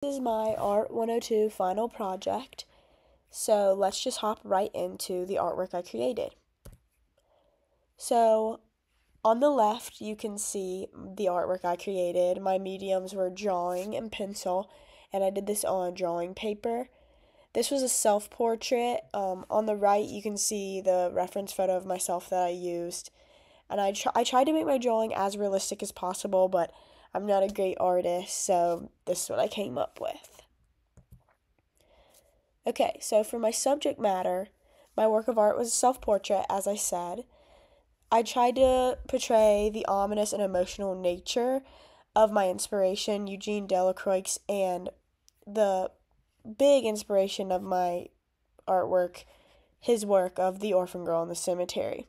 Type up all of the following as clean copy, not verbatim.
This is my Art 102 final project, so let's just hop right into the artwork I created. So on the left you can see the artwork I created. My mediums were drawing and pencil, and I did this on drawing paper. This was a self-portrait. On the right you can see the reference photo of myself that I used, and I tried to make my drawing as realistic as possible, but I'm not a great artist, so this is what I came up with. Okay, so for my subject matter, my work of art was a self-portrait, as I said. I tried to portray the ominous and emotional nature of my inspiration, Eugene Delacroix, and the big inspiration of my artwork, his work of The Orphan Girl in the Cemetery.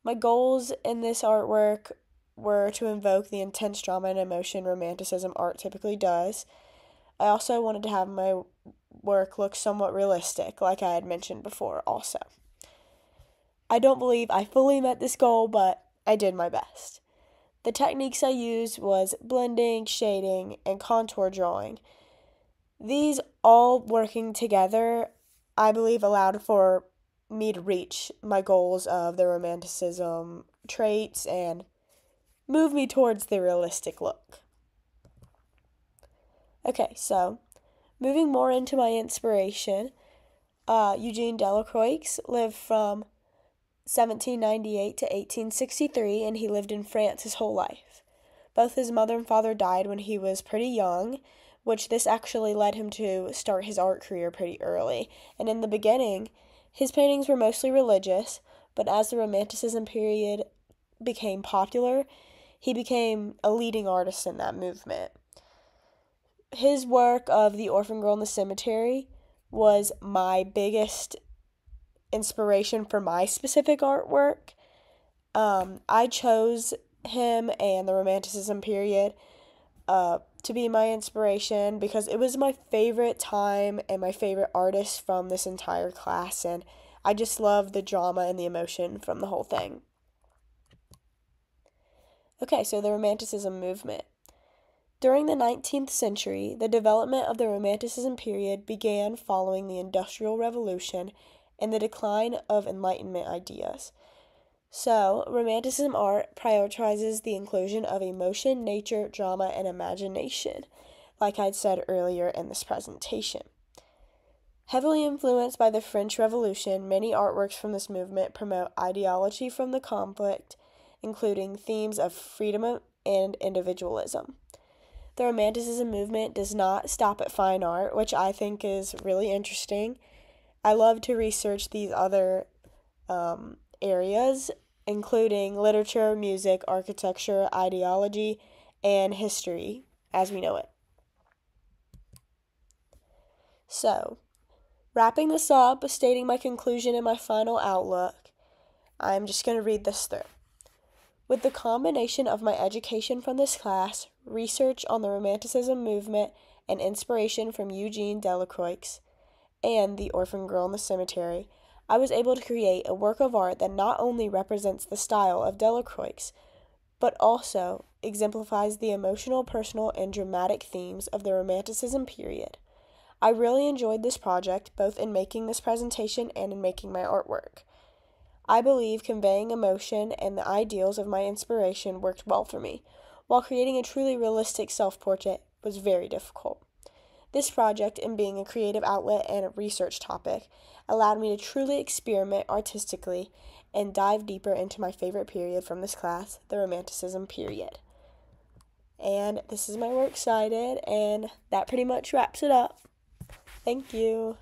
My goals in this artwork were to invoke the intense drama and emotion romanticism art typically does. I also wanted to have my work look somewhat realistic, like I had mentioned before also. I don't believe I fully met this goal, but I did my best. The techniques I used was blending, shading, and contour drawing. These all working together, I believe, allowed for me to reach my goals of the romanticism traits and move me towards the realistic look. Okay, so moving more into my inspiration, Eugene Delacroix lived from 1798 to 1863, and he lived in France his whole life. Both his mother and father died when he was pretty young, which this actually led him to start his art career pretty early. And in the beginning, his paintings were mostly religious, but as the Romanticism period became popular, he became a leading artist in that movement. His work of The Orphan Girl in the Cemetery was my biggest inspiration for my specific artwork. I chose him and the Romanticism period to be my inspiration because it was my favorite time and my favorite artist from this entire class, and I just love the drama and the emotion from the whole thing. Okay, so the Romanticism movement. During the 19th century, the development of the Romanticism period began following the Industrial Revolution and the decline of Enlightenment ideas. So, Romanticism art prioritizes the inclusion of emotion, nature, drama, and imagination, like I'd said earlier in this presentation. Heavily influenced by the French Revolution, many artworks from this movement promote ideology from the conflict, including themes of freedom and individualism. The Romanticism movement does not stop at fine art, which I think is really interesting. I love to research these other areas, including literature, music, architecture, ideology, and history as we know it. So, wrapping this up, stating my conclusion and my final outlook, I'm just going to read this through. With the combination of my education from this class, research on the Romanticism movement, and inspiration from Eugene Delacroix and The Orphan Girl in the Cemetery, I was able to create a work of art that not only represents the style of Delacroix, but also exemplifies the emotional, personal, and dramatic themes of the Romanticism period. I really enjoyed this project, both in making this presentation and in making my artwork. I believe conveying emotion and the ideals of my inspiration worked well for me, while creating a truly realistic self-portrait was very difficult. This project, and being a creative outlet and a research topic, allowed me to truly experiment artistically and dive deeper into my favorite period from this class, the Romanticism period. And this is my works cited, and that pretty much wraps it up. Thank you.